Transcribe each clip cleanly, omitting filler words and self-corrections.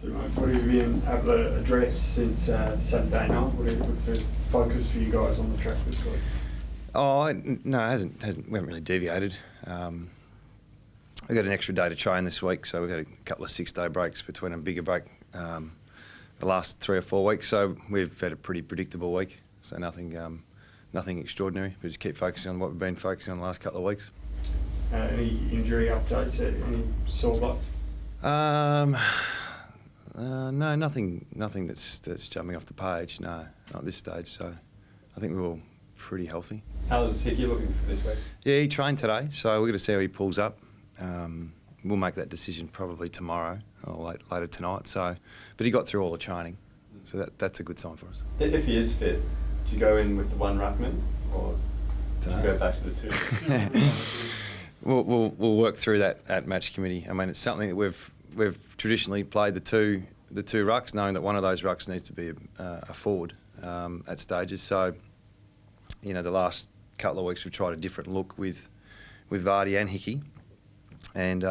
So, mate, what have you been able to address since Saturday night? What's the focus for you guys on the track this week? Oh no, it hasn't. We haven't really deviated. We've got an extra day to train this week, so we've had a couple of 6-day breaks between a bigger break the last 3 or 4 weeks. So we've had a pretty predictable week. So nothing extraordinary. We just keep focusing on what we've been focusing on the last couple of weeks. Any injury updates? Any sore butt? No, nothing that's jumping off the page. No, not at this stage. So I think we're all pretty healthy. How's Hickey looking for this week? Yeah, he trained today, so we're going to see how he pulls up. We'll make that decision probably tomorrow or later tonight. So, but he got through all the training, so that's a good sign for us. If he is fit, do you go in with the one ruckman or do you go back to the two? We'll work through that at match committee. I mean, it's something that we've traditionally played the two rucks, knowing that one of those rucks needs to be a forward at stages. So, you know, the last couple of weeks we've tried a different look with Vardy and Hickey. And,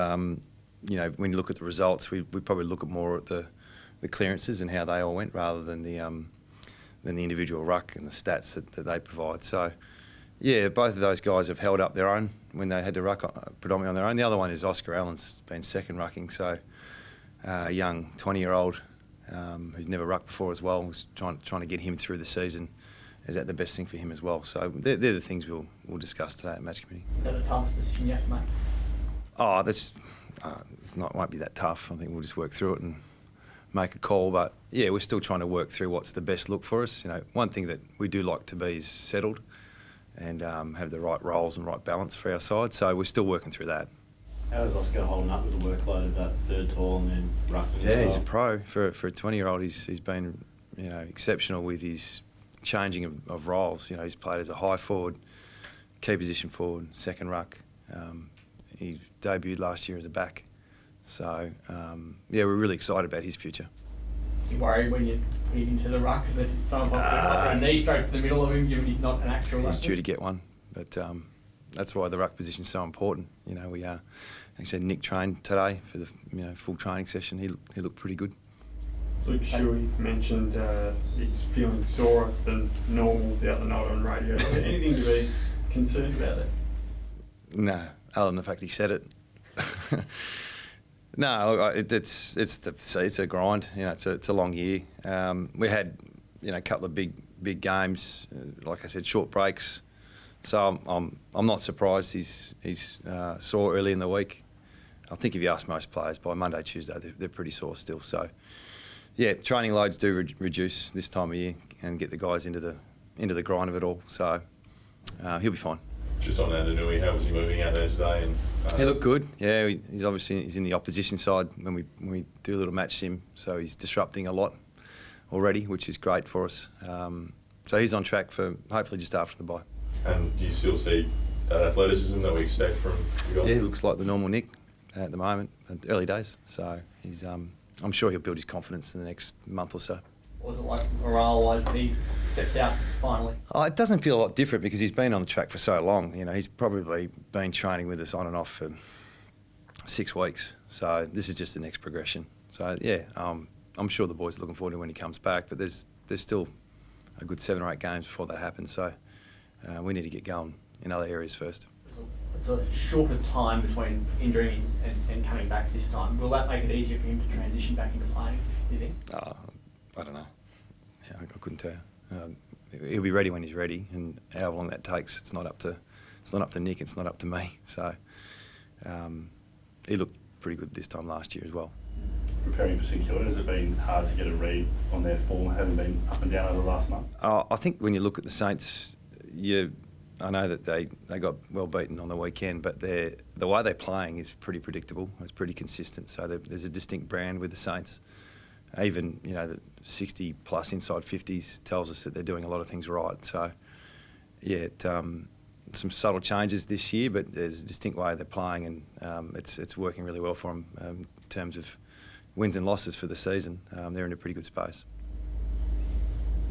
you know, when you look at the results, we probably look at more at the clearances and how they all went rather than the individual ruck and the stats that they provide. So, yeah, both of those guys have held up their own when they had to ruck predominantly on their own. The other one is Oscar Allen's been second rucking, so a young 20-year-old who's never rucked before as well. Was trying to get him through the season. Is that the best thing for him as well? So they're the things we'll discuss today at match committee. Is that the toughest decision you have to make? Oh, won't be that tough. I think we'll just work through it and make a call. But yeah, we're still trying to work through what's the best look for us. You know, one thing that we do like to be is settled and have the right roles and right balance for our side. So we're still working through that. How is Oscar holding up with the workload of that third tall and then rucking? Yeah, he's a pro for a 20-year-old. He's been, you know, exceptional with his changing of roles. You know, he's played as a high forward, key position forward, second ruck. He debuted last year as a back. So, yeah, we're really excited about his future. You worried when you hit into the ruck that someone might get a knee straight to the middle of him, given he's not an actual ruck? He's due to get one, but that's why the ruck position is so important. You know, we actually Nick trained today for the full training session. He looked pretty good. Luke Shuey mentioned he's feeling sorer than normal the other night on radio. Is there anything to be concerned about that? No, other than the fact he said it. No, it's a grind. You know, it's a long year. We had a couple of big games, like I said, short breaks. So I'm not surprised he's sore early in the week. I think if you ask most players, by Monday, Tuesday, they're pretty sore still. So yeah, training loads do reduce this time of year and get the guys into the grind of it all. So he'll be fine. Just on Andanui, how was he moving out there today? And he looked good. Yeah, he's in the opposition side when we do a little match sim, so he's disrupting a lot already, which is great for us. So he's on track for hopefully just after the bye. And do you still see that athleticism that we expect from the guy? Yeah, he looks like the normal Nick at the moment, early days. So he's I'm sure he'll build his confidence in the next month or so. What was it like morale-wise when he steps out finally? Oh, it doesn't feel a lot different because he's been on the track for so long. You know, he's probably been training with us on and off for 6 weeks. So this is just the next progression. So yeah, I'm sure the boys are looking forward to when he comes back. But there's still a good 7 or 8 games before that happens. So we need to get going in other areas first. It's a shorter time between injury and coming back this time. Will that make it easier for him to transition back into playing, do you think? I don't know. Yeah, I couldn't tell you. He'll be ready when he's ready, and how long that takes, it's not up to Nick. It's not up to me. So he looked pretty good this time last year as well. Preparing for St Kilda, has it been hard to get a read on their form, having been up and down over the last month? I think when you look at the Saints, I know that they got well beaten on the weekend, but the way they're playing is pretty predictable. It's pretty consistent. So there's a distinct brand with the Saints. Even the 60 plus inside 50s tells us that they're doing a lot of things right. So yeah, some subtle changes this year, but there's a distinct way they're playing, and it's working really well for them in terms of wins and losses for the season. They're in a pretty good space.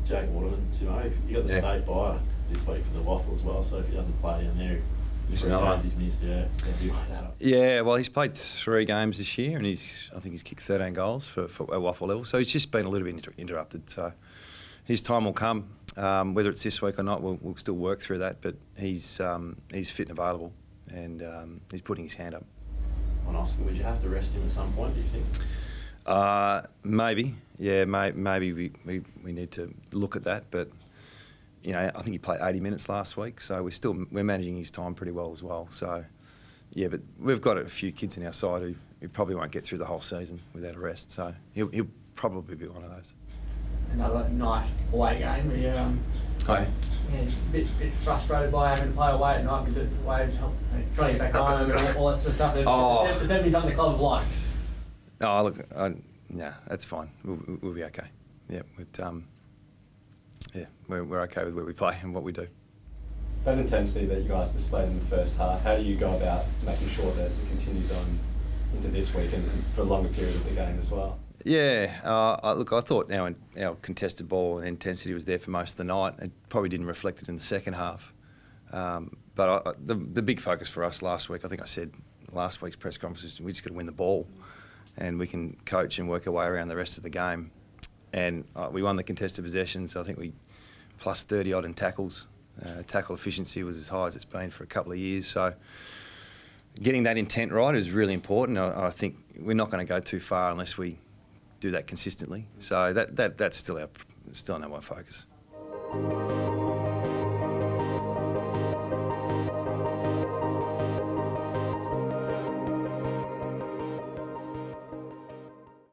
Jake Waterman, Timo, you got the state bye this week for the Waffle as well, so if he doesn't play down there, Missed Three another games one. he's missed, yeah. Yeah, you like that. Yeah, well, he's played 3 games this year, and I think he's kicked 13 goals for at waffle level. So he's just been a little bit interrupted. So his time will come. Whether it's this week or not, we'll still work through that. But he's fit and available, and he's putting his hand up. On Oscar, would you have to rest him at some point, do you think? Maybe, yeah, maybe we need to look at that. But you know, I think he played 80 minutes last week, so we're managing his time pretty well as well. So yeah, but we've got a few kids in our side who probably won't get through the whole season without a rest. So he'll probably be one of those. Another night away game. We, Okay. yeah, a bit frustrated by having to play away at night because the way trying to get back home and all that sort of stuff. There's definitely something the club have liked. Oh, look, nah, that's fine. We'll be okay. Yeah, we're okay with where we play and what we do. That intensity that you guys displayed in the first half, how do you go about making sure that it continues on into this week and for a longer period of the game as well? Yeah, look, I thought our contested ball and intensity was there for most of the night. It probably didn't reflect it in the second half. But the big focus for us last week, I think I said last week's press conference, is we just got to win the ball, and we can coach and work our way around the rest of the game. And we won the contested possessions. I think we plus 30 odd in tackles. Tackle efficiency was as high as it's been for a couple of years. So getting that intent right is really important. I think we're not going to go too far unless we do that consistently. So that's still our number one focus.